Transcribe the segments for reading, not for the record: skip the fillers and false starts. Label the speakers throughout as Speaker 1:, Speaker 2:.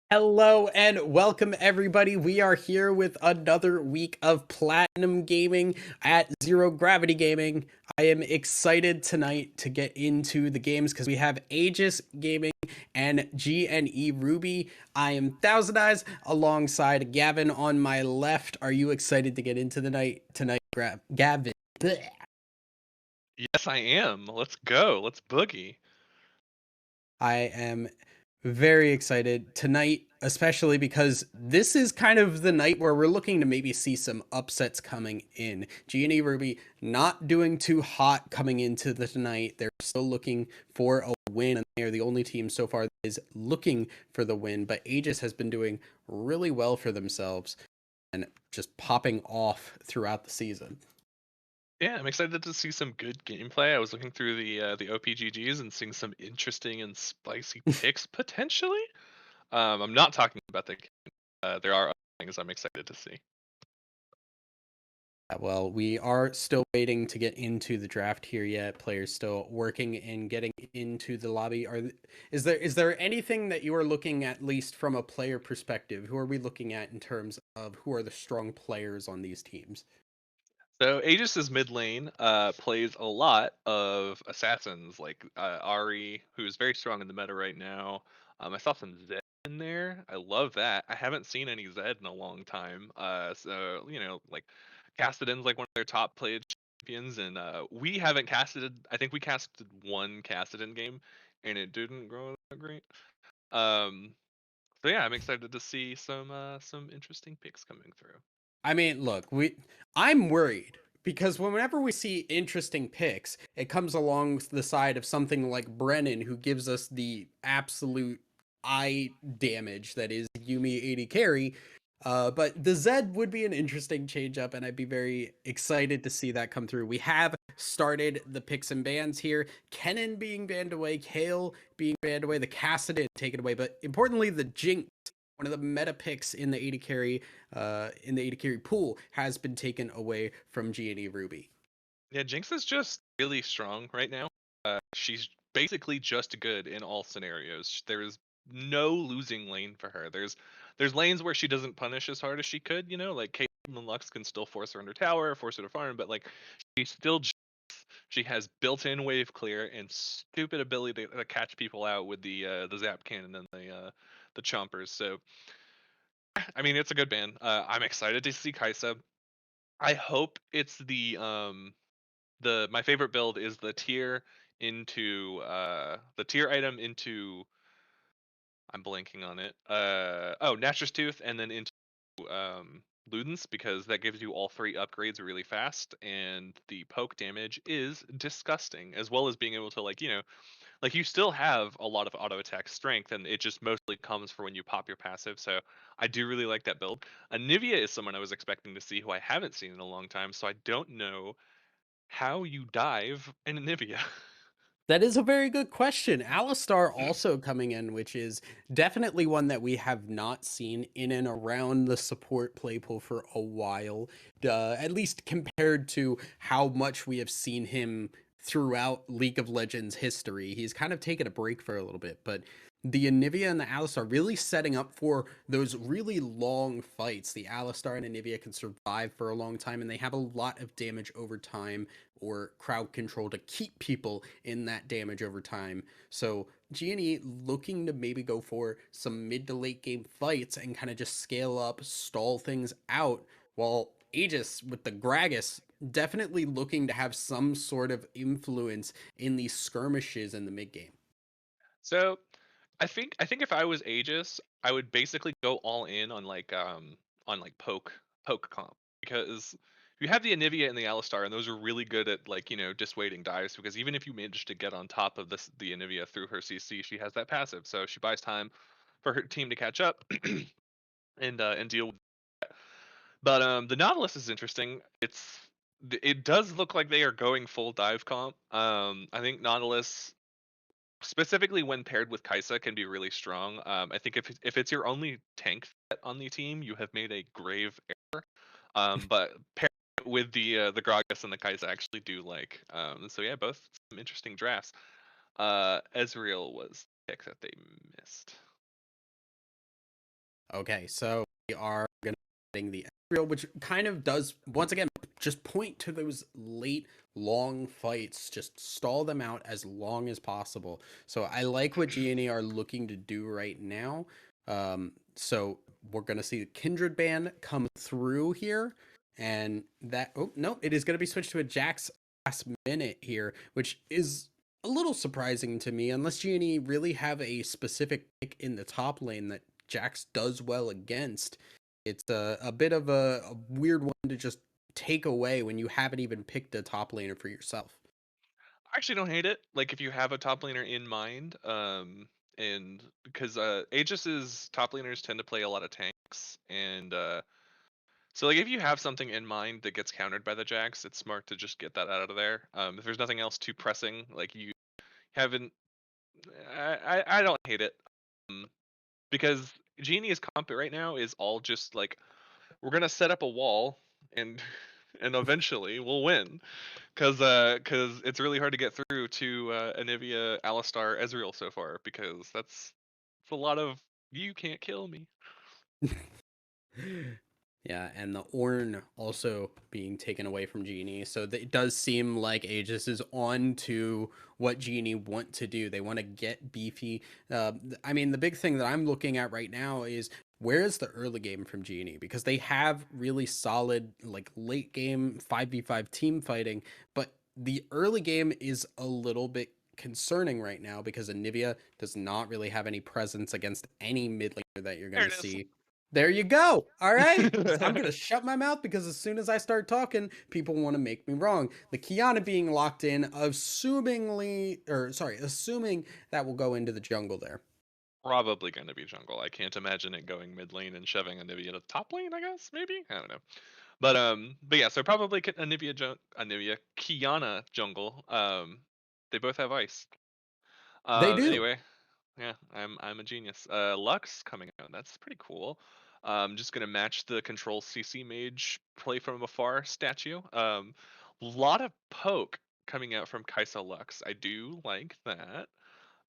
Speaker 1: Hello and welcome everybody. We are here with another week of Platinum Gaming at Zero Gravity Gaming. I am excited tonight to get into the games because we have Aegis Gaming and GNE Ruby. I am Thousand Eyes alongside Gavin on my left. Are you excited to get into the night tonight, Gavin? Blech.
Speaker 2: Yes, I am. Let's go. Let's boogie.
Speaker 1: I am very excited tonight, especially because this is kind of the night where we're looking to maybe see some upsets coming in. G&E Ruby not doing too hot coming into the tonight. They're still looking for a win, and they're the only team so far that is looking for the win. But Aegis has been doing really well for themselves and just popping off throughout the season.
Speaker 2: Yeah, I'm excited to see some good gameplay. I was looking through the OPGGs and seeing some interesting and spicy picks potentially. I'm not talking about there are other things I'm excited to see.
Speaker 1: Well, we are still waiting to get into the draft here yet. Players still working and getting into the lobby. Is there anything that you are looking at least from a player perspective? Who are we looking at in terms of who are the strong players on these teams?
Speaker 2: So Aegis's mid lane plays a lot of assassins like Ari, who's very strong in the meta right now. I saw some Zed in there. I love that. I haven't seen any Zed in a long time. So like Kassadin's like one of their top played champions, and we haven't casted. I think we casted one Kassadin game, and it didn't grow that great. Um, so yeah, I'm excited to see some interesting picks coming through.
Speaker 1: I mean, look, I'm worried because whenever we see interesting picks, it comes along the side of something like Brennan, who gives us the absolute eye damage that is Yumi 80 carry. But the Zed would be an interesting change up, and I'd be very excited to see that come through. We have started the picks and bans here. Kennen being banned away, Kale being banned away, the Cassidin taken away, but importantly, the Jinx, one of the meta picks in the AD carry pool has been taken away from GNE Ruby.
Speaker 2: Yeah, Jinx is just really strong right now. She's basically just good in all scenarios. There's no losing lane for her. There's lanes where she doesn't punish as hard as she could, like Caitlyn and Lux can still force her under tower, force her to farm, but like she's still she has built-in wave clear and stupid ability to catch people out with the zap cannon and the chompers. So I mean it's a good ban. I'm excited to see Kaisa. I hope it's the my favorite build is the tier item into I'm blanking on it. Natcher's Tooth and then into Ludens because that gives you all three upgrades really fast and the poke damage is disgusting as well as being able to like you still have a lot of auto attack strength and it just mostly comes for when you pop your passive. So I do really like that build. Anivia is someone I was expecting to see who I haven't seen in a long time, so I don't know how you dive in Anivia.
Speaker 1: That is a very good question. Alistar also coming in, which is definitely one that we have not seen in and around the support play pool for a while, at least compared to how much we have seen him throughout League of Legends history. He's kind of taken a break for a little bit, but the Anivia and the Alistar really setting up for those really long fights. The Alistar and Anivia can survive for a long time, and they have a lot of damage over time or crowd control to keep people in that damage over time. So GNE looking to maybe go for some mid to late game fights and kind of just scale up, stall things out, while Aegis with the Gragas definitely looking to have some sort of influence in these skirmishes in the mid game.
Speaker 2: So I think if I was Aegis, I would basically go all in on like poke comp because you have the Anivia and the Alistar and those are really good at like dissuading dives because even if you manage to get on top of the Anivia through her CC, she has that passive, so she buys time for her team to catch up and deal with. But the Nautilus is interesting. It does look like they are going full dive comp. I think Nautilus specifically when paired with Kaisa can be really strong. I think if it's your only tank threat on the team, you have made a grave error. But paired with the Gragas and the Kaisa actually do like. So yeah, both some interesting drafts. Ezreal was the pick that they missed.
Speaker 1: Okay, so we are going to be getting the Ezreal, which kind of does, once again, just point to those late, long fights. Just stall them out as long as possible. So I like what G&E are looking to do right now. So we're going to see the Kindred ban come through here. And that, oh, no, it is going to be switched to a Jax last minute here, which is a little surprising to me, unless G&E really have a specific pick in the top lane that Jax does well against. It's a bit of a weird one to just take away when you haven't even picked a top laner for yourself.
Speaker 2: I actually don't hate it. Like if you have a top laner in mind, and because Aegis's top laners tend to play a lot of tanks, and so like if you have something in mind that gets countered by the Jax, it's smart to just get that out of there. If there's nothing else too pressing, like you haven't, I don't hate it, um, because Genius comp right now is all just like we're gonna set up a wall and and eventually we'll win. Cause it's really hard to get through to Anivia, Alistar, Ezreal so far because it's a lot of you can't kill me.
Speaker 1: Yeah, and the Ornn also being taken away from Genie. So it does seem like Aegis is on to what Genie want to do. They want to get beefy. I mean, the big thing that I'm looking at right now is where's the early game from Genie? Because they have really solid, like late game 5v5 team fighting, but the early game is a little bit concerning right now because Anivia does not really have any presence against any mid laner that you're going
Speaker 2: There
Speaker 1: to
Speaker 2: it is.
Speaker 1: see. There you go. All right. I'm going to shut my mouth because as soon as I start talking, people want to make me wrong. The Kiana being locked in, assuming that will go into the jungle there.
Speaker 2: Probably gonna be jungle. I can't imagine it going mid lane and shoving Anivia to top lane. I guess maybe I don't know. But yeah. So probably Anivia, Kiana jungle. They both have ice.
Speaker 1: They do.
Speaker 2: Anyway, yeah, I'm a genius. Lux coming out. That's pretty cool. Just gonna match the control CC mage play from afar statue. Lot of poke coming out from Kaisa Lux. I do like that.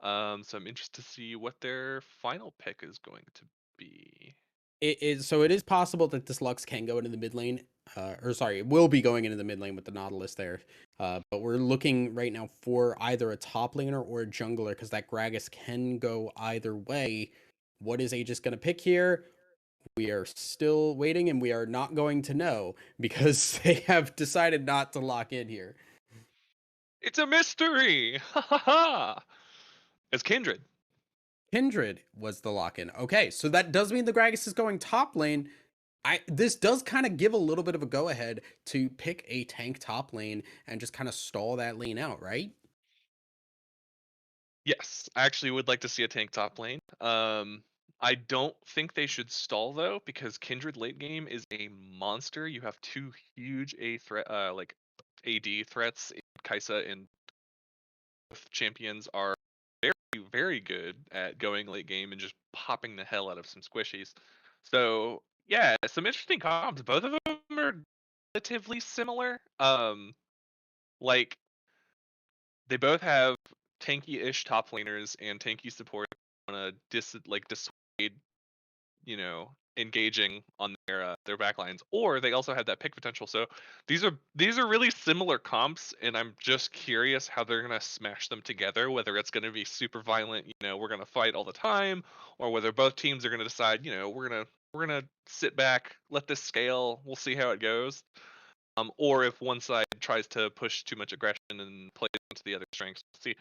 Speaker 2: So I'm interested to see what their final pick is going to be.
Speaker 1: It is, so it is possible that this Lux can go into the mid lane. Or sorry, it will be going into the mid lane with the Nautilus there. But we're looking right now for either a top laner or a jungler because that Gragas can go either way. What is Aegis going to pick here? We are still waiting and we are not going to know because they have decided not to lock in here.
Speaker 2: It's a mystery. Ha ha ha! It's Kindred.
Speaker 1: Kindred was the lock in. Okay, so that does mean the Gragas is going top lane. This does kind of give a little bit of a go ahead to pick a tank top lane and just kind of stall that lane out, right?
Speaker 2: Yes, I actually would like to see a tank top lane. I don't think they should stall though, because Kindred late game is a monster. You have two huge A threat, like AD threats. Kaisa and both champions are very good at going late game and just popping the hell out of some squishies. So yeah, some interesting comps. Both of them are relatively similar. Like they both have tanky-ish top laners and tanky support want to dissuade, engaging on their backlines, or they also have that pick potential. So these are really similar comps, and I'm just curious how they're gonna smash them together. Whether it's gonna be super violent, we're gonna fight all the time, or whether both teams are gonna decide, we're gonna sit back, let this scale, we'll see how it goes. Or if one side tries to push too much aggression and play into the other strengths. See,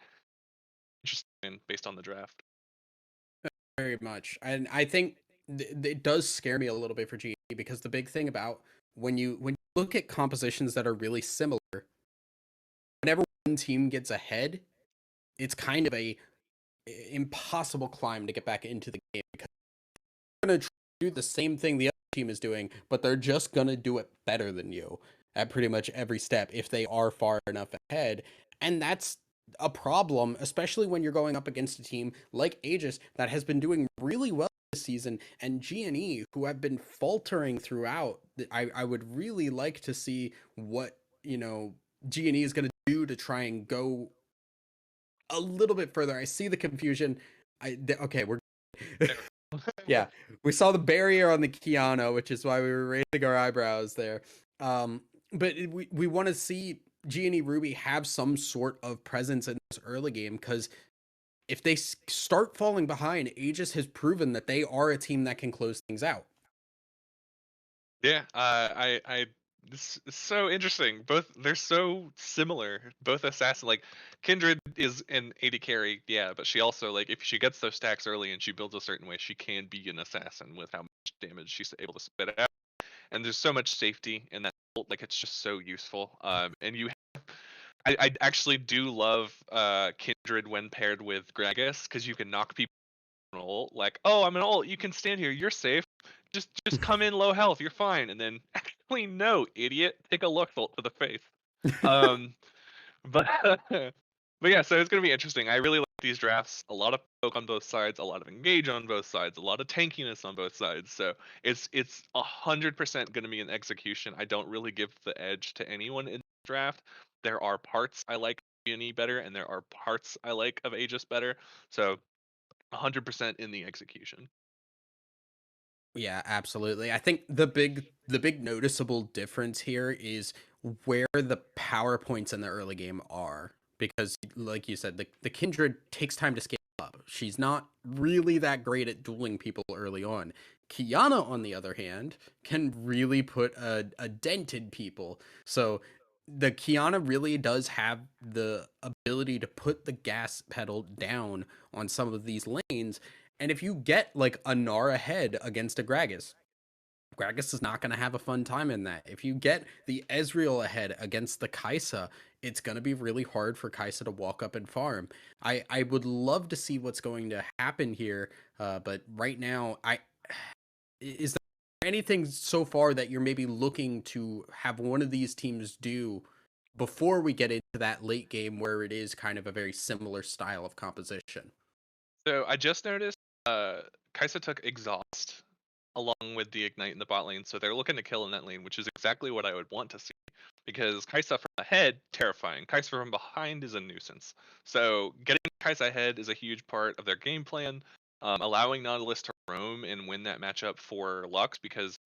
Speaker 2: interesting based on the draft.
Speaker 1: Very much. And I think it does scare me a little bit for GE because the big thing about when you look at compositions that are really similar, whenever one team gets ahead, it's kind of a impossible climb to get back into the game because going to do the same thing the other team is doing, but they're just going to do it better than you at pretty much every step if they are far enough ahead. And that's a problem, especially when you're going up against a team like Aegis that has been doing really well this season and G&E who have been faltering throughout. I would really like to see what, G&E is going to do to try and go a little bit further. I see the confusion. Okay, we're Yeah, we saw the barrier on the Kiana, which is why we were raising our eyebrows there. Um, but we want to see G&E Ruby have some sort of presence in this early game, because if they start falling behind, Aegis has proven that they are a team that can close things out.
Speaker 2: Yeah, this is so interesting. Both they're so similar. Both assassin like Kindred is an AD carry, yeah, but she also like if she gets those stacks early and she builds a certain way, she can be an assassin with how much damage she's able to spit out. And there's so much safety in that ult, like it's just so useful. And I actually do love Kindred when paired with Gragas because you can knock people on ult. Like, oh, I'm an ult. You can stand here. You're safe. Just come in low health. You're fine. And then actually, no, idiot. Take a look to the face. Um, but but yeah, so it's gonna be interesting. I really like these drafts. A lot of poke on both sides, a lot of engage on both sides, a lot of tankiness on both sides. So it's 100% gonna be an execution. I don't really give the edge to anyone in the draft. There are parts I like of Uni better, and there are parts I like of Aegis better. So 100% in the execution.
Speaker 1: Yeah, absolutely. I think the big noticeable difference here is where the power points in the early game are, because like you said, the Kindred takes time to scale up. She's not really that great at dueling people early on. Kiana, on the other hand, can really put a dent in people. So the Kiana really does have the ability to put the gas pedal down on some of these lanes, and if you get like a Gnar ahead against a Gragas, Gragas is not going to have a fun time in that. If you get the Ezreal ahead against the Kai'Sa, it's going to be really hard for Kai'Sa to walk up and farm. I would love to see what's going to happen here, but right now, is there anything so far that you're maybe looking to have one of these teams do before we get into that late game where it is kind of a very similar style of composition?
Speaker 2: So I just noticed Kai'Sa took exhaust along with the ignite in the bot lane, so they're looking to kill in that lane, which is exactly what I would want to see. Because Kai'Sa from ahead, terrifying. Kai'Sa from behind is a nuisance. So getting Kai'Sa ahead is a huge part of their game plan. Allowing Nautilus to roam and win that matchup for Lux, because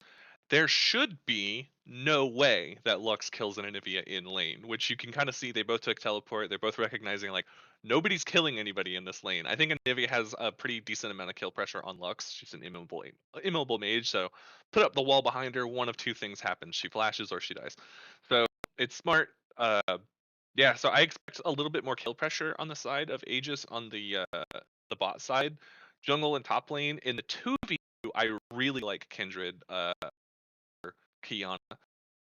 Speaker 2: there should be no way that Lux kills an Anivia in lane, which you can kind of see. They both took teleport. They're both recognizing like nobody's killing anybody in this lane. I think Anivia has a pretty decent amount of kill pressure on Lux. She's an immobile mage, so put up the wall behind her. One of two things happens: she flashes or she dies. So it's smart. Yeah. So I expect a little bit more kill pressure on the side of Aegis on the bot side. Jungle and top lane in the 2v2, I really like Kindred. Kiana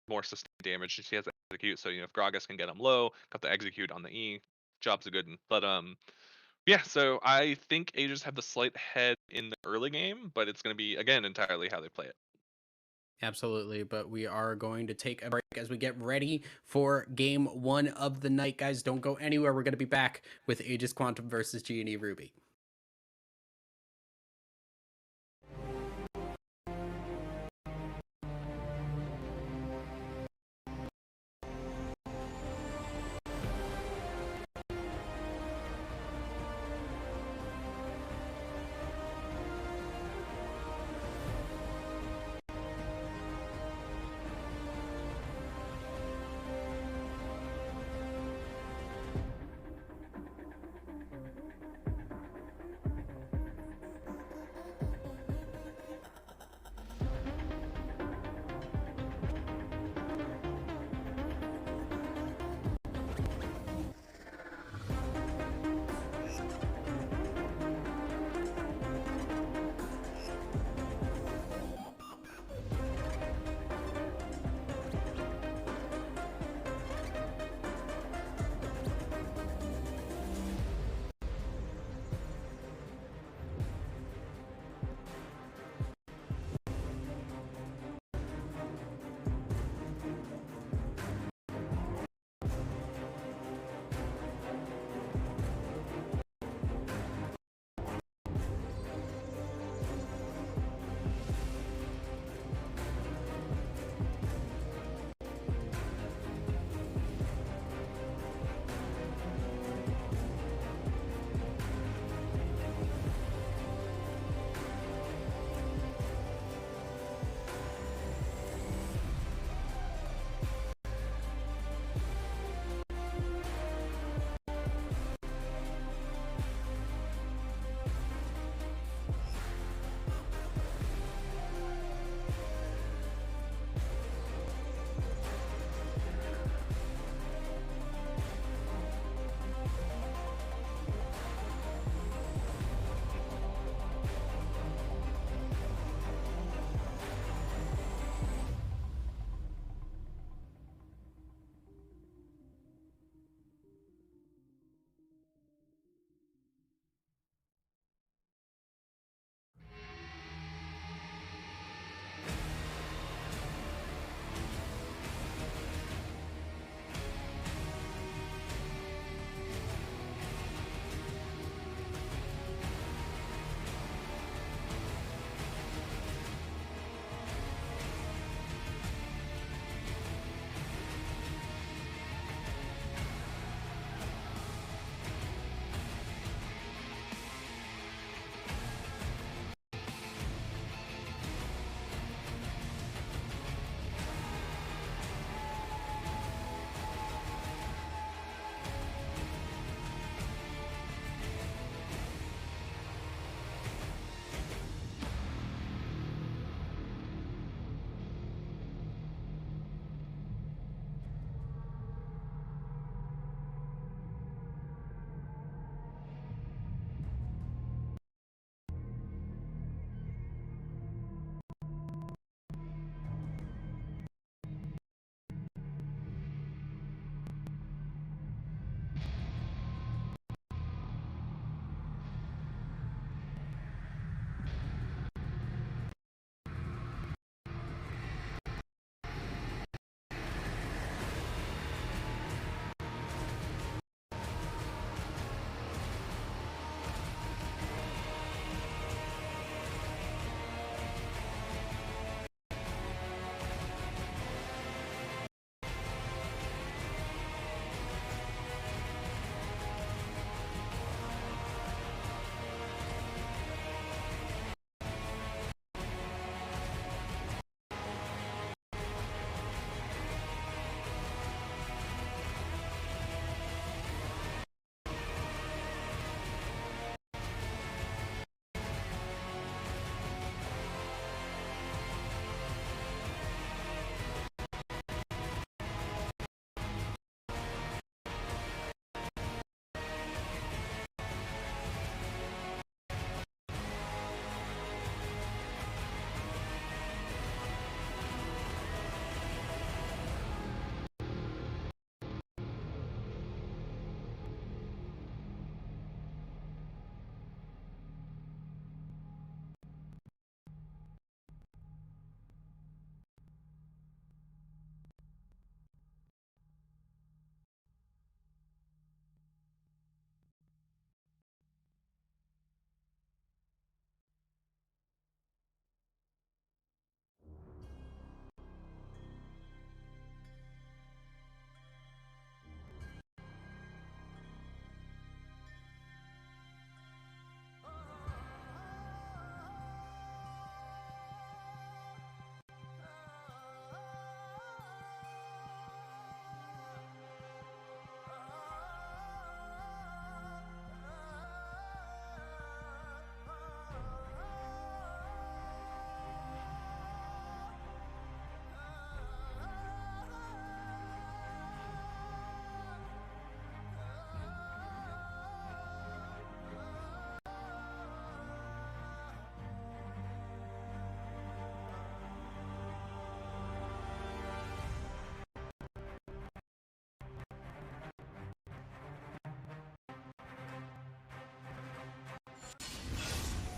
Speaker 2: more sustained damage. She has execute, so if Gragas can get him low, got the execute on the E, job's a good one. But yeah. So I think Aegis have the slight head in the early game, but it's going to be again entirely how they play it.
Speaker 1: Absolutely, but we are going to take a break as we get ready for game one of the night, guys. Don't go anywhere. We're going to be back with Aegis Quantum versus G&E Ruby.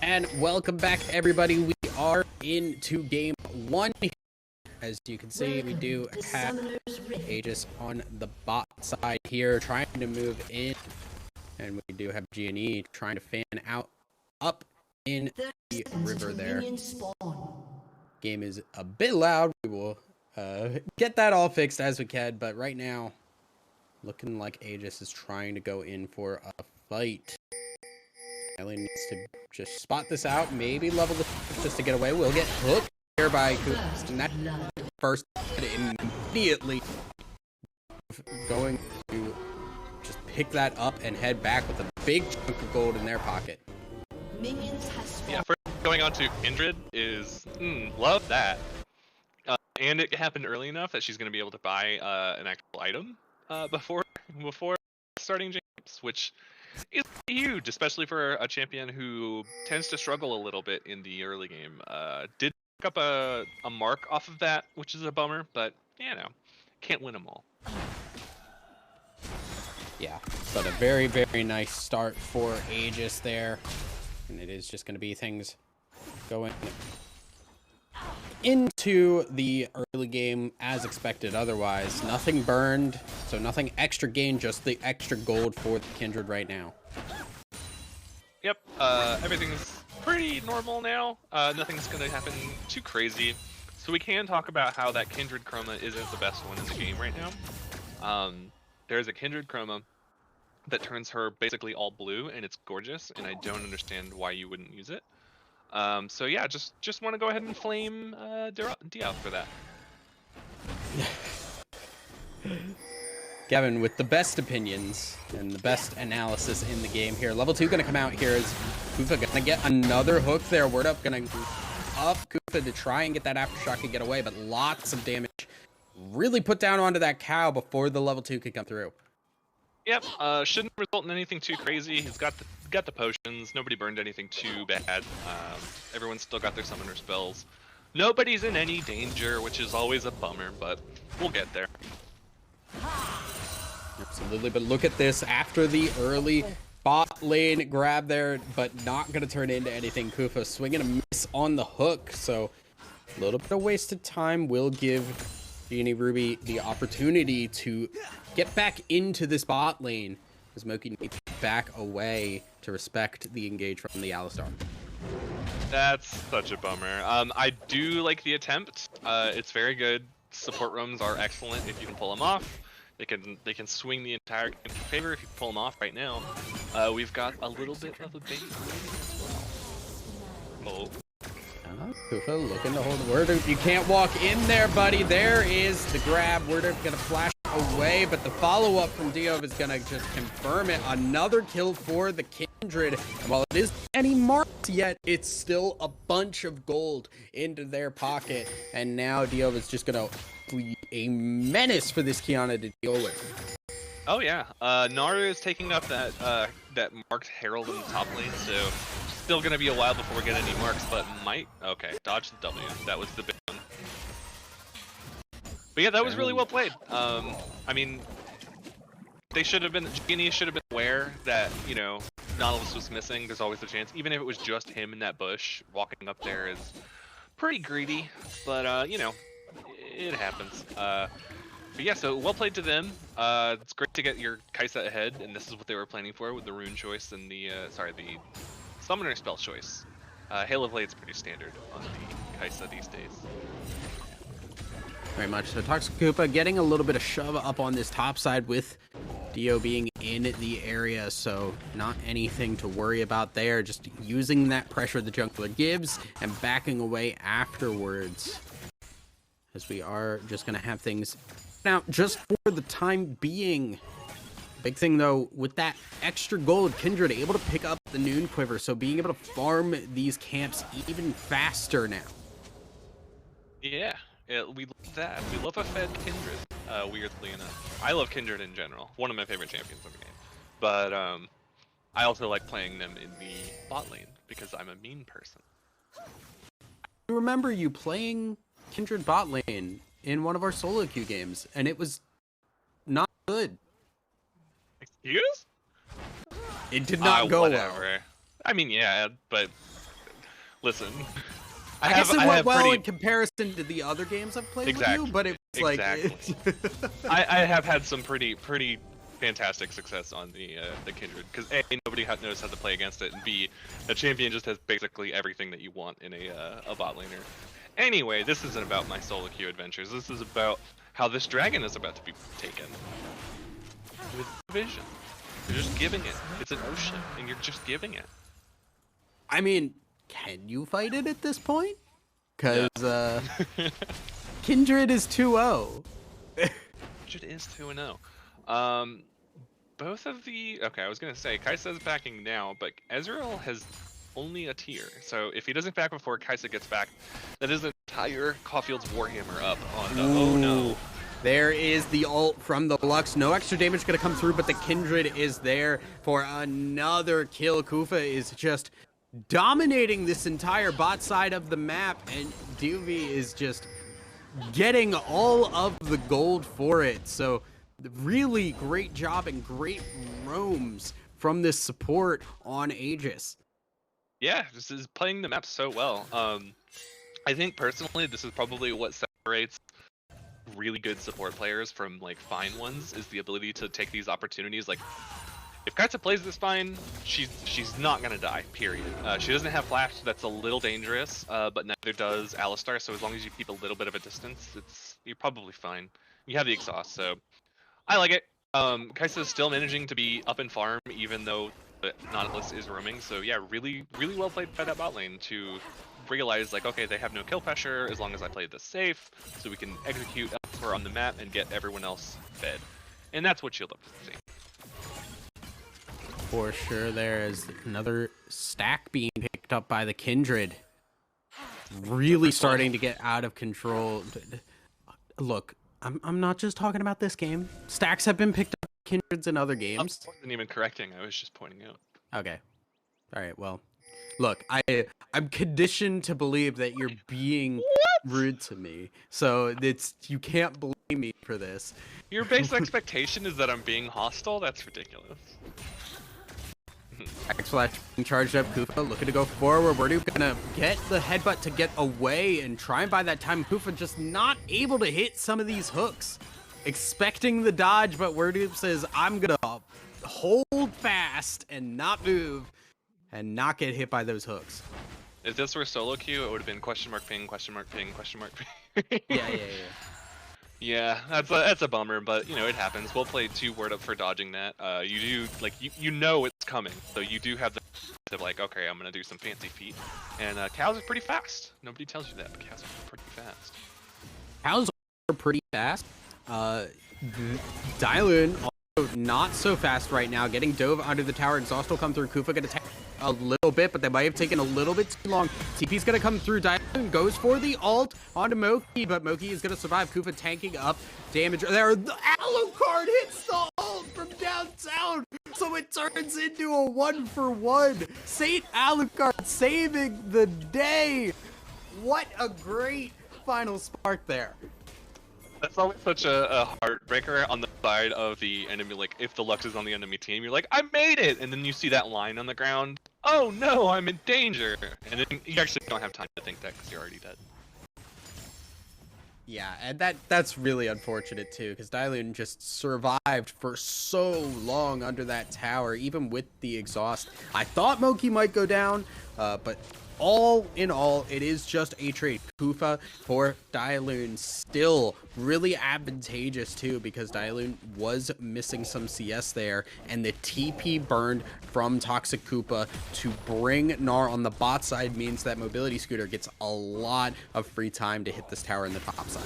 Speaker 1: And welcome back, everybody. We are into game one. As you can see, we do have Aegis on the bot side here, trying to move in. And we do have G&E trying to fan out up in the river there. Game is a bit loud. We will get that all fixed as we can. But right now, looking like Aegis is trying to go in for a fight. Ellie needs to just spot this out, maybe level the just to get away. We'll get hooked here by Koopas, and that first immediately going to just pick that up and head back with a big chunk of gold in their pocket.
Speaker 2: Yeah, first going on to Kindred is love that, and it happened early enough that she's going to be able to buy an actual item before starting James, which is huge, especially for a champion who tends to struggle a little bit in the early game. Did pick up a mark off of that, which is a bummer, but you know, can't win them all.
Speaker 1: Yeah, but a very, very nice start for Aegis there. And it is just going to be things going into the early game as expected. Otherwise, nothing burned, so nothing extra gain, just the extra gold for the Kindred right now.
Speaker 2: Yep, everything's pretty normal now. Nothing's going to happen too crazy. So we can talk about how that Kindred Chroma isn't the best one in the game right now. There's a Kindred Chroma that turns her basically all blue, and it's gorgeous, and I don't understand why you wouldn't use it. So yeah, just want to go ahead and flame Dia for that.
Speaker 1: Gavin with the best opinions and the best analysis in the game here. Level 2 going to come out here is Kufa going to get another hook there. Word up going to up Kufa to try and get that aftershock and get away, but lots of damage. Really put down onto that cow before the level 2 could come through.
Speaker 2: Yep, shouldn't result in anything too crazy. He's got the potions. Nobody burned anything too bad. Everyone's still got their summoner spells. Nobody's in any danger, which is always a bummer, but we'll get there.
Speaker 1: Absolutely, but look at this. After the early bot lane grab there, but not going to turn into anything. Kufa swinging a miss on the hook, so a little bit of wasted time will give Genie Ruby the opportunity to get back into this bot lane as Moki needs to back away to respect the engage from the Alistar.
Speaker 2: That's such a bummer. I do like the attempt. It's very good. Support roams are excellent if you can pull them off. They can swing the entire game in favor if you pull them off right now. We've got a little bit of a bait as well.
Speaker 1: Kufa looking to hold the word. You can't walk in there, buddy. There is the grab. Word gonna flash away, but the follow-up from Diov is gonna just confirm it. Another kill for the Kindred. And while it isn't any marks yet, it's still a bunch of gold into their pocket. And now Diov is just gonna be a menace for this Kiana to deal with.
Speaker 2: Oh yeah, Naru is taking up that marked Herald in the top lane, so still gonna be a while before we get any marks, but might. Okay, dodge the W. That was the big one. But yeah, that was really well played. I mean, they should have been. Genie should have been aware that, you know, Nautilus was missing. There's always a chance, even if it was just him in that bush. Walking up there is pretty greedy, but you know, it happens. But yeah, so well played to them. It's great to get your Kaisa ahead, and this is what they were planning for with the rune choice and the the summoner spell choice. Hail of Blade's pretty standard on the Kaisa these days.
Speaker 1: Very much so. Toxic Koopa getting a little bit of shove up on this top side with Dio being in the area, so not anything to worry about there. Just using that pressure the jungler gives and backing away afterwards. As we are just going to have things now just for the time being. Big thing though, with that extra gold, Kindred able to pick up the Noon Quiver, so being able to farm these camps even faster now.
Speaker 2: Yeah, we love that. We love a fed Kindred, weirdly enough. I love Kindred in general. One of my favorite champions in the game. But I also like playing them in the bot lane because I'm a mean person.
Speaker 1: I remember you playing Kindred bot lane in one of our solo queue games, and it was not good.
Speaker 2: Excuse?
Speaker 1: It did not go
Speaker 2: whatever.
Speaker 1: well.
Speaker 2: I mean, yeah, but Listen,
Speaker 1: I guess it
Speaker 2: I
Speaker 1: went
Speaker 2: have
Speaker 1: well
Speaker 2: pretty
Speaker 1: in comparison to the other games I've played with you,
Speaker 2: exactly
Speaker 1: but it was like
Speaker 2: I have had some pretty fantastic success on the Kindred because A, nobody knows how to play against it, and B, the champion just has basically everything that you want in a bot laner. Anyway, this isn't about my solo queue adventures. This is about how this dragon is about to be taken with vision. You're just giving it. It's an ocean, and you're just giving it.
Speaker 1: I mean, can you fight it at this point?
Speaker 2: No.
Speaker 1: Because Kindred is 2-0.
Speaker 2: Kindred is 2-0. Both of the okay, I was gonna say Kai'Sa's backing now, but Ezreal has only a tier. So if he doesn't back before Kai'Sa gets back, that is an entire Caulfield's Warhammer up on the oh no.
Speaker 1: There is the ult from the Lux. No extra damage going to come through, but the Kindred is there for another kill. Kufa is just dominating this entire bot side of the map, and Duvy is just getting all of the gold for it. So really great job and great roams from this support on Aegis.
Speaker 2: Yeah, this is playing the map so well. I think personally this is probably what separates really good support players from like fine ones, is the ability to take these opportunities. Like if Kai'Sa plays this fine, she's not gonna die, period. She doesn't have flash, that's a little dangerous, but neither does Alistar, so as long as you keep a little bit of a distance, you're probably fine. You have the exhaust, so I like it. Kai'Sa is still managing to be up in farm even though the Nautilus is roaming, so yeah, really well played by that bot lane to realize like, okay, they have no kill pressure as long as I play this safe, so we can execute elsewhere on the map and get everyone else fed. And that's what you'll look to see.
Speaker 1: For sure, there is another stack being picked up by the Kindred. Really starting to get out of control. Look, I'm not just talking about this game. Stacks have been picked up by Kindreds in other games.
Speaker 2: I wasn't even correcting, I was just pointing out.
Speaker 1: Okay. All right, well, look, I'm conditioned to believe that you're being rude to me. So you can't blame me for this.
Speaker 2: Your base expectation is that I'm being hostile? That's ridiculous.
Speaker 1: X Flash being charged up. Kufa looking to go forward. Werdu gonna get the headbutt to get away and try and buy that time. Kufa just not able to hit some of these hooks. Expecting the dodge, but Werdu says, I'm gonna hold fast and not move and not get hit by those hooks.
Speaker 2: If this were solo queue, it would have been question mark ping, question mark ping, question mark ping.
Speaker 1: Yeah.
Speaker 2: Yeah, that's a bummer, but you know it happens. We'll play 2 word up for dodging that. You do like you know it's coming, so you do have the of like, okay, I'm gonna do some fancy feet. And cows are pretty fast. Nobody tells you that, but cows are pretty fast.
Speaker 1: Cows are pretty fast. Dylun also not so fast right now. Getting dove under the tower. Exhaust will come through. Kufa gonna take a little bit, but they might have taken a little bit too long. TP's gonna come through. Dylun goes for the ult onto Moki, but Moki is gonna survive. Kufa tanking up damage. There, the Alucard hits the ult from downtown, so it turns into a 1-for-1. Saint Alucard saving the day. What a great final spark there.
Speaker 2: That's always such a heartbreaker on the side of the enemy. Like, if the Lux is on the enemy team, you're like, I made it! And then you see that line on the ground. Oh no, I'm in danger! And then you actually don't have time to think that because you're already dead.
Speaker 1: Yeah, and that's really unfortunate too, because Dylun just survived for so long under that tower, even with the exhaust. I thought Moki might go down, but all in all, it is just a trade. Kufa for Dylun, still really advantageous too, because Dylun was missing some CS there, and the TP burned from Toxic Koopa to bring Gnar on the bot side means that Mobility Scooter gets a lot of free time to hit this tower in the top side.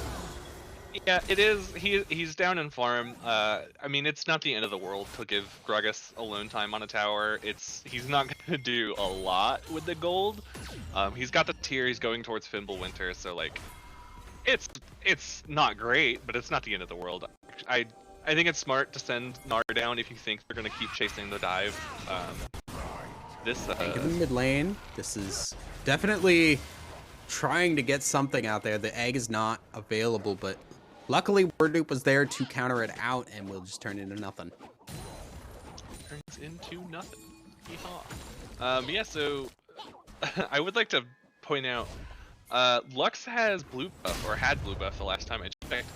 Speaker 2: Yeah, it is. He's down in farm. I mean, it's not the end of the world to give Gragas alone time on a tower. He's not gonna do a lot with the gold. He's got the tier. He's going towards Fimbulwinter, so like, it's not great, but it's not the end of the world. I think it's smart to send Gnar down if you think they're gonna keep chasing the dive.
Speaker 1: Tank in the mid lane. This is definitely trying to get something out there. The egg is not available, but luckily Werdu was there to counter it out, and we'll just turn it into nothing.
Speaker 2: Turns into nothing. Yeehaw. Yeah, so I would like to point out, Lux has blue buff, or had blue buff the last time I checked,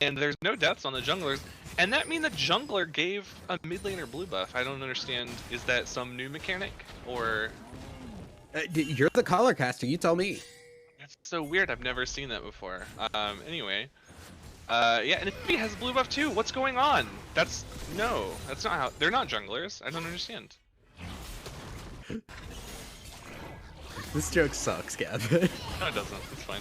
Speaker 2: and there's no deaths on the junglers, and that means the jungler gave a mid laner blue buff. I don't understand. Is that some new mechanic, or?
Speaker 1: You're the color caster. You tell me.
Speaker 2: That's so weird. I've never seen that before. Anyway. Yeah, and Nifty has blue buff too. What's going on? That's not how. They're not junglers. I don't understand.
Speaker 1: This joke sucks, Gav.
Speaker 2: No, it doesn't. It's fine.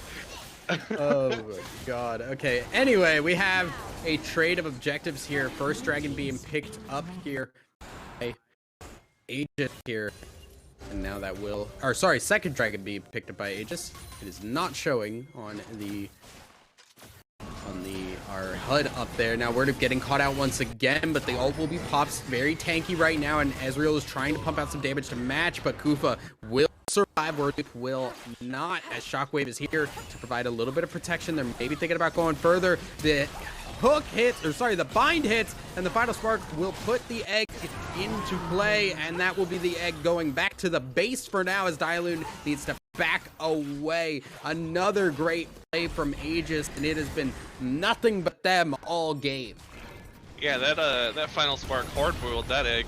Speaker 1: Oh my god. Okay. Anyway, we have a trade of objectives here. First Dragon Beam picked up here by Aegis here. And now that will, or sorry, second Dragon Beam picked up by Aegis. It is not showing on our HUD up there. Now we're getting caught out once again, but the ult will be popped. Very tanky right now, and Ezreal is trying to pump out some damage to match, but Kufa will survive. Warwick will not, as Shockwave is here to provide a little bit of protection. They're maybe thinking about going further. The hook hits, or sorry, the bind hits, and the final spark will put the egg into play, and that will be the egg going back to the base for now, as Dialune needs to back away. Another great play from Aegis, and it has been nothing but them all game.
Speaker 2: Yeah, that final spark hard-boiled that egg.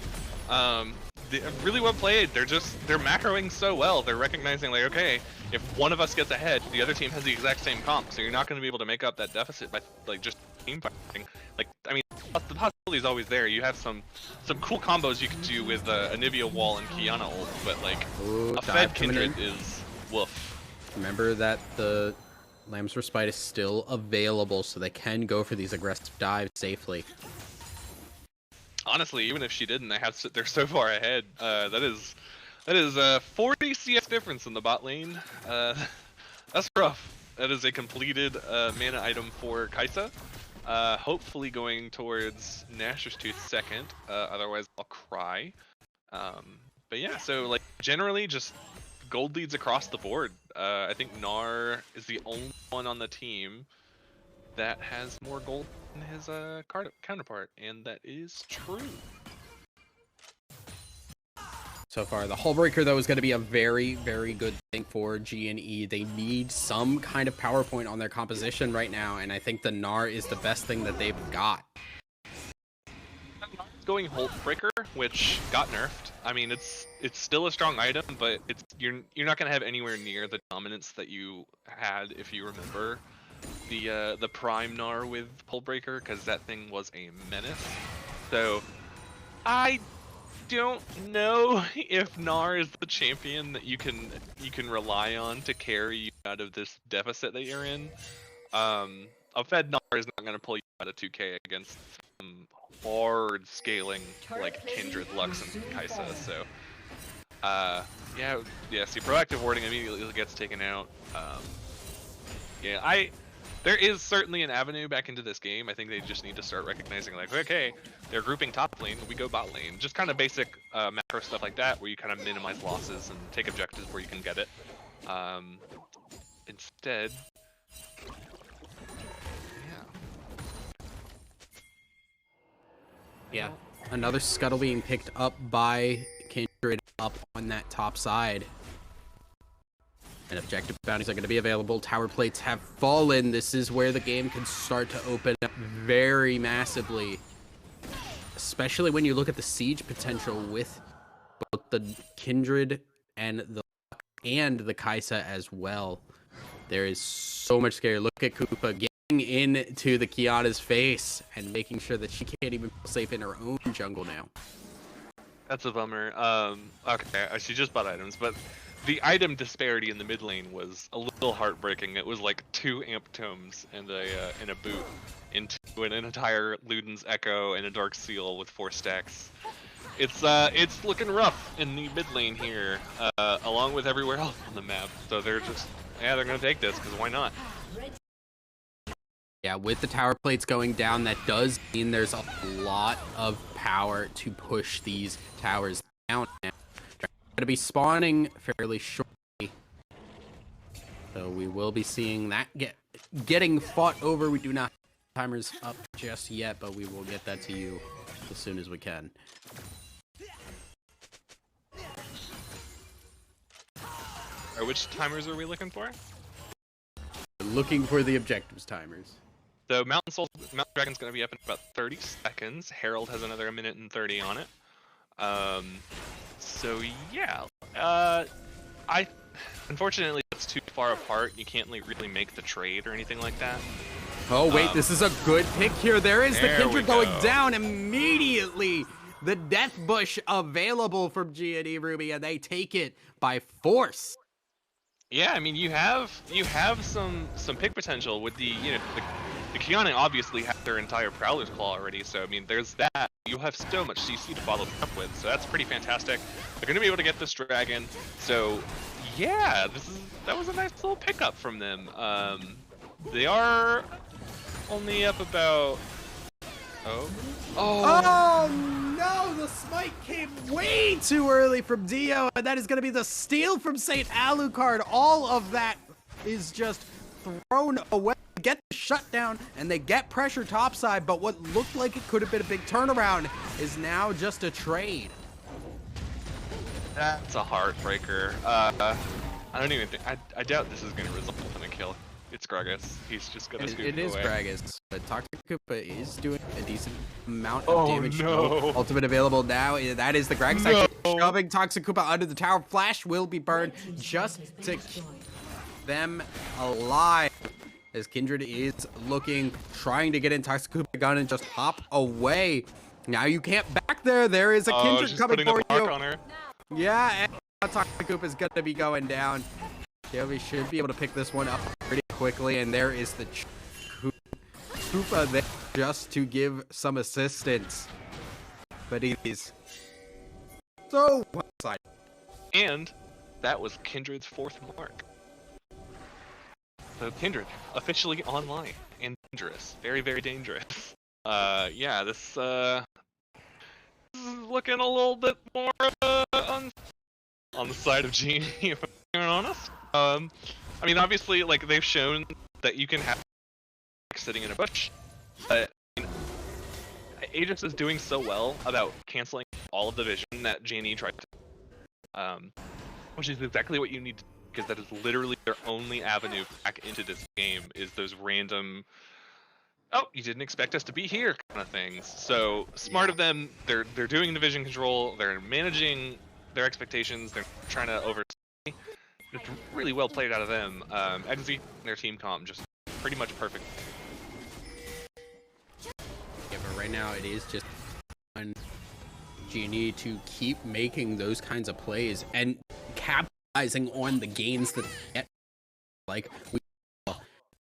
Speaker 2: Really well played. They're macroing so well. They're recognizing, like, okay, if one of us gets ahead, the other team has the exact same comp, so you're not going to be able to make up that deficit by, like, just team fighting. Like, I mean, the possibility is always there. You have some cool combos you can do with Anivia Wall and Kiana ult, but, like, a Fed Kindred is woof.
Speaker 1: Remember that the Lamb's Respite is still available, so they can go for these aggressive dives safely.
Speaker 2: Honestly, even if she didn't, they're so far ahead. That is 40 CS difference in the bot lane. That's rough. That is a completed mana item for Kai'Sa. Hopefully going towards Nashor's Tooth second. Otherwise, I'll cry. But yeah, so like generally just gold leads across the board. I think Gnar is the only one on the team that has more gold than his counterpart, and that is true.
Speaker 1: So far, the Hullbreaker, though, is going to be a very, very good thing for G&E. They need some kind of power point on their composition right now, and I think the Gnar is the best thing that they've got.
Speaker 2: Going Hullbreaker, which got nerfed. I mean, it's still a strong item, but you're not going to have anywhere near the dominance that you had, if you remember, the Prime Gnar with Hullbreaker, because that thing was a menace. So I don't know if Gnar is the champion that you can rely on to carry you out of this deficit that you're in. A Fed Gnar is not going to pull you out of 2K against some hard scaling like Kindred, Lux, and Kai'Sa. So yeah. See, proactive warding immediately gets taken out. Yeah, there is certainly an avenue back into this game. I think they just need to start recognizing, like, okay, they're grouping top lane, we go bot lane. Just kind of basic macro stuff like that, where you kind of minimize losses and take objectives where you can get it. Instead,
Speaker 1: yeah, another scuttle being picked up by Kindred up on that top side. And objective bounties are going to be available. Tower plates have fallen. This is where the game can start to open up very massively. Especially when you look at the siege potential with both the Kindred and the Kai'Sa as well. There is so much scary. Look at Koopa getting into the Kiana's face and making sure that she can't even feel safe in her own jungle now.
Speaker 2: That's a bummer. Okay, she just bought items, but the item disparity in the mid lane was a little heartbreaking. It was like 2 amp tomes and a boot into an entire Luden's Echo and a Dark Seal with 4 stacks. It's looking rough in the mid lane here, along with everywhere else on the map. So they're gonna take this, because why not?
Speaker 1: Yeah, with the tower plates going down, that does mean there's a lot of power to push these towers down now. Going to be spawning fairly shortly, so we will be seeing that getting fought over. We do not have timers up just yet, but we will get that to you as soon as we can.
Speaker 2: Or which timers are we looking for?
Speaker 1: Looking for the objectives timers.
Speaker 2: So Mountain Dragon's going to be up in about 30 seconds. Herald has another 1:30 on it. So yeah, I unfortunately it's too far apart. You can't like really make the trade or anything like that.
Speaker 1: Oh wait, this is a good pick here. There is the Kindred going down immediately. The Death Bush available from G&E Ruby, and they take it by force.
Speaker 2: Yeah, I mean you have some pick potential with the the Kiana obviously have their entire Prowler's Claw already, so I mean there's that. You have so much CC to follow up with, so that's pretty fantastic. They're gonna be able to get this dragon, so yeah, that was a nice little pickup from them. They are only up about
Speaker 1: Oh no, the smite came way too early from Dio, and that is going to be the steal from St. Alucard. All of that is just thrown away. They get the shutdown, and they get pressure topside, but what looked like it could have been a big turnaround is now just a trade.
Speaker 2: That's a heartbreaker. I don't even think, I doubt this is going to result in a kill. It's Gragas. He's just gonna scoop
Speaker 1: it is
Speaker 2: away.
Speaker 1: Gragas, but Toxic Koopa is doing a decent amount of damage. No. Ultimate available now. That is the Gragas actually shoving Toxic Koopa under the tower. Flash will be burned just to keep them alive. As Kindred is trying to get in Toxic Koopa gun and just hop away. Now you can't back there. There is a Kindred coming for you.
Speaker 2: On her.
Speaker 1: Yeah, and Toxic Koopa is gonna be going down. We should be able to pick this one up pretty quickly, and there is the Koopa there just to give some assistance. But he's so one-sided.
Speaker 2: And that was Kindred's 4th mark. So Kindred officially online and dangerous, very very dangerous. Yeah, this is looking a little bit more on the side of Genie, if I'm being honest. I mean, obviously, like, they've shown that you can have sitting in a bush, but Aegis is doing so well about canceling all of the vision that Genie tried to, which is exactly what you need to do, because that is literally their only avenue back into this game, is those random, oh, you didn't expect us to be here kind of things. So, smart of them, they're doing the vision control, they're managing their expectations, they're trying to oversee. It's really well played out of them. Aegis and their team comp just pretty much perfect.
Speaker 1: Yeah, but right now it is just on Genie to keep making those kinds of plays and capitalizing on the gains that they get. Like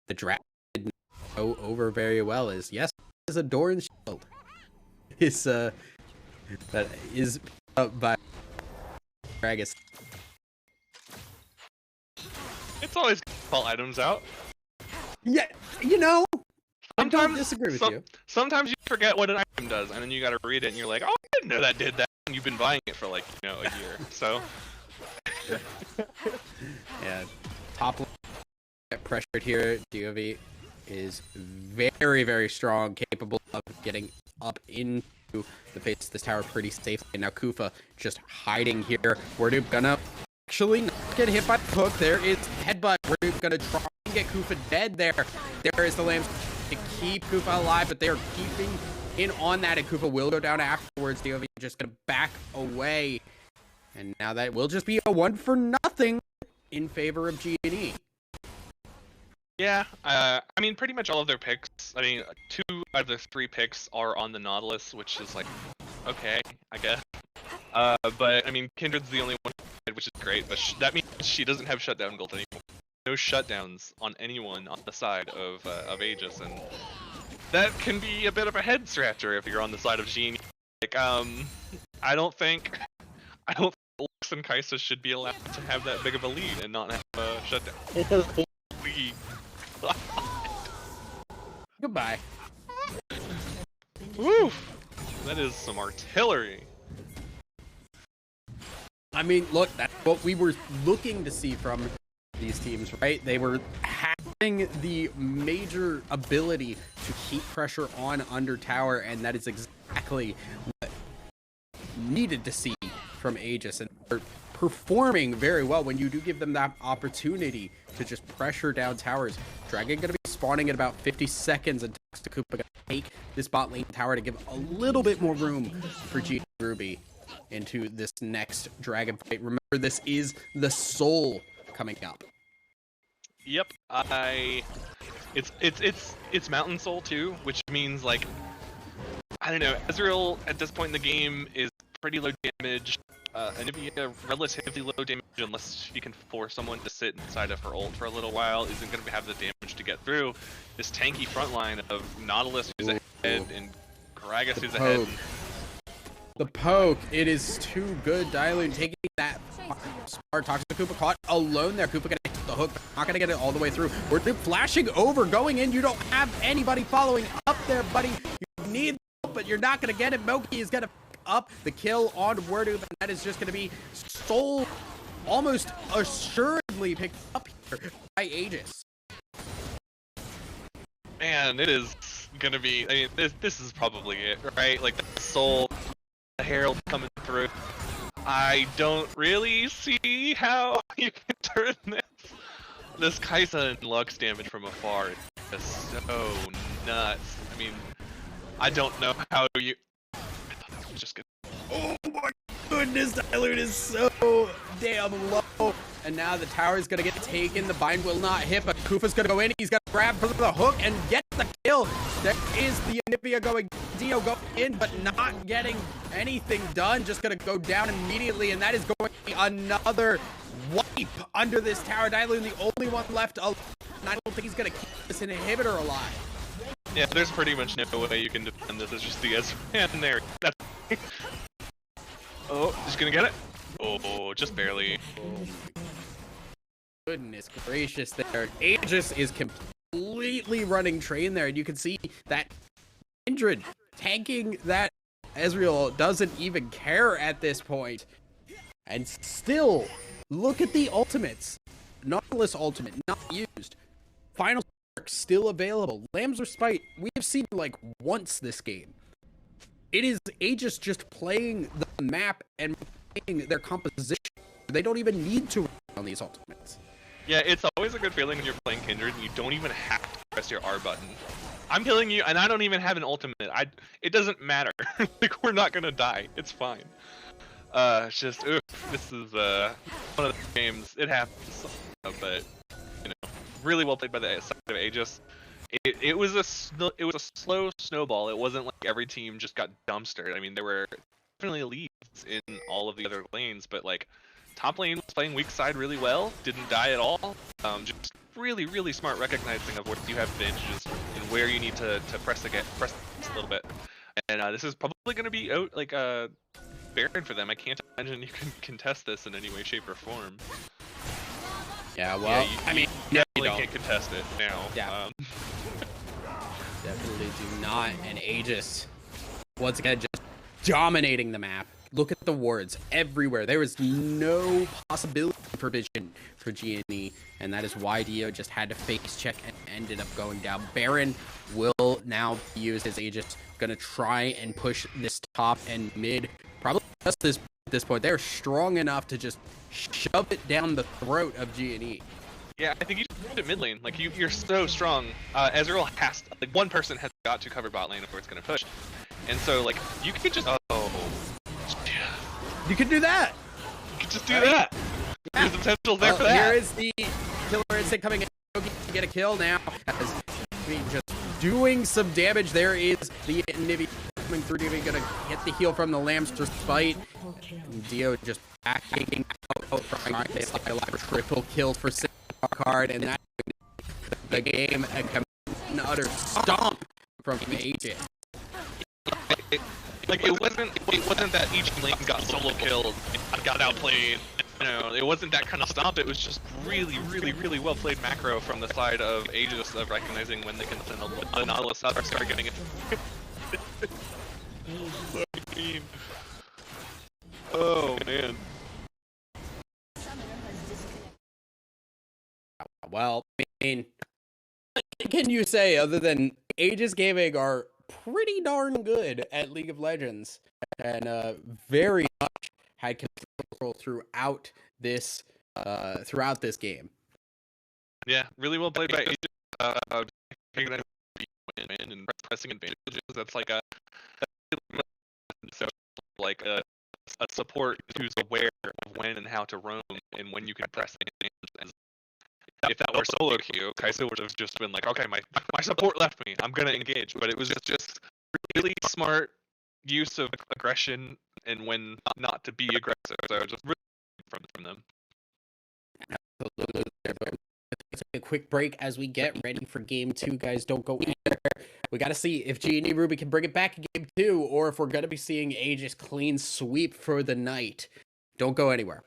Speaker 1: the draft didn't go over very well. Is yes, is a Doran's shield. Is that is by Gragas.
Speaker 2: It's always good to call items out.
Speaker 1: Yeah, you know,
Speaker 2: sometimes,
Speaker 1: I don't disagree with you.
Speaker 2: Sometimes you forget what an item does, and then you gotta read it, and you're like, oh, I didn't know that did that. And you've been buying it for like, a year. So.
Speaker 1: Yeah, top line get pressured here. DOV is very, very strong, capable of getting up into the face of this tower pretty safely. And now Kufa just hiding here. We're gonna actually not get hit by the hook. There is headbutt. We're gonna try and get Kufa dead there. There is the Lambs to keep Kufa alive, but they are keeping in on that, and Kufa will go down afterwards. DOV just gonna back away. And now that will just be a 1-for-0 in favor of G&E.
Speaker 2: Yeah, I mean, pretty much all of their picks. I mean, 2 out of their 3 picks are on the Nautilus, which is like, okay, I guess. But I mean, Kindred's the only one, which is great. But that means she doesn't have shutdown gold anymore. No shutdowns on anyone on the side of Aegis, and that can be a bit of a head scratcher if you're on the side of Genie. Like, I don't think Lux and Kaisa should be allowed to have that big of a lead and not have a shutdown. Holy.
Speaker 1: Goodbye.
Speaker 2: Woo! That is some artillery.
Speaker 1: I mean, look, that's what we were looking to see from these teams, right? They were having the major ability to keep pressure on under tower, and that is exactly what needed to see from Aegis, and they're performing very well when you do give them that opportunity to just pressure down towers. Dragon gonna be spawning in about 50 seconds, and Toxicoopa gonna take this bot lane tower to give a little bit more room for G and Ruby into this next dragon fight. Remember, this is the soul coming up.
Speaker 2: Yep, it's Mountain Soul too, which means like I don't know. Ezreal at this point in the game is pretty low damage. Anivia relatively low damage unless she can force someone to sit inside of her ult for a little while. Isn't going to have the damage to get through. This tanky front line of Nautilus who's ahead and Gragas who's ahead.
Speaker 1: The poke, it is too good. Dialune taking that smart. Toxicoopa caught alone there. Koopa gonna hit the hook, not gonna get it all the way through. We're flashing over, going in. You don't have anybody following up there, buddy. You need, but you're not gonna get it. Moki is gonna pick up the kill on Werdu, and that is just gonna be Soul almost assuredly picked up here by Aegis.
Speaker 2: Man, it is gonna be. I mean, this is probably it, right? Like the Soul. Herald coming through. I don't really see how you can turn this Kai'Sa and Lux damage from afar is just so nuts. I mean, I don't know how you. I thought that was just good.
Speaker 1: Oh my goodness, Dialune is so damn low. And now the tower is gonna get taken. The bind will not hit, but Kufa's gonna go in. He's gonna grab for the hook and get the kill. There is the Anivia going, Dio going in, but not getting anything done. Just gonna go down immediately, and that is going to be another wipe under this tower. Dialune, the only one left alive, and I don't think he's gonna keep this inhibitor alive.
Speaker 2: Yeah, there's pretty much no way you can defend this. It's just the Ezreal there. That's oh, just gonna get it. Oh, just barely.
Speaker 1: Oh my goodness gracious there. Aegis is completely running train there, and you can see that Kindred tanking that Ezreal doesn't even care at this point. And still, look at the ultimates. Nautilus ultimate, not used. Final Spark still available. Lamb's Respite, we have seen like once this game. It is Aegis just playing the map and playing their composition. They don't even need to run on these ultimates.
Speaker 2: Yeah, it's always a good feeling when you're playing Kindred and you don't even have to press your R button. I'm killing you, and I don't even have an ultimate. It doesn't matter. Like, we're not gonna die. It's fine. It's just, oof, this is one of the games. It happens, but you know, really well played by the side of Aegis. It was a slow snowball. It wasn't like every team just got dumpstered. I mean, there were definitely leads in all of the other lanes, but like top lane was playing weak side really well, didn't die at all. Just really smart recognizing of where you have advantages and where you need to press a little bit. And this is probably going to be out like Baron for them. I can't imagine you can contest this in any way, shape, or form.
Speaker 1: Yeah, well, I mean,
Speaker 2: you definitely can't contest it now.
Speaker 1: Yeah. Definitely do not. And Aegis, once again, just dominating the map. Look at the wards everywhere. There is no possibility for vision for GNE, and that is why Dio just had to face check and ended up going down. Baron will now be used as Aegis. Gonna try and push this top and mid. Probably just at this point. They're strong enough to just shove it down the throat of GNE.
Speaker 2: Yeah, I think you should put it mid lane. Like you're so strong. Ezreal has to, like one person has got to cover bot lane before it's gonna push, and so like you could just
Speaker 1: you could do that.
Speaker 2: You could just do that. Yeah. There's the potential there for that.
Speaker 1: Here is the killer instinct coming in to get a kill now. As we just doing some damage. There is the Nibby coming through. Nibby gonna get the heal from the Lamb's Respite. Dio just backing out. Trying to get a triple kill for card, and that the game an utter stomp from Aegis.
Speaker 2: Like it wasn't that each lane got solo killed, got outplayed. You know, it wasn't that kind of stomp. It was just really well played macro from the side of Aegis of recognizing when they can send a Nautilus out or start getting it. Oh man.
Speaker 1: Well, I mean, what can you say other than Aegis Gaming are pretty darn good at League of Legends, and very much had control control throughout this game.
Speaker 2: Yeah, really well played by Aegis. Taking that win and pressing advantages. That's like a support who's aware of when and how to roam and when you can press advantage. And if that were solo queue, Kai'Sa would have just been like, okay, my support left me, I'm gonna engage. But it was just really smart use of aggression and when not to be aggressive. So just really from them.
Speaker 1: Let's take a quick break as we get ready for game 2. Guys, don't go anywhere. We got to see if Genie Ruby can bring it back in game 2, or if we're going to be seeing Aegis clean sweep for the night. Don't go anywhere.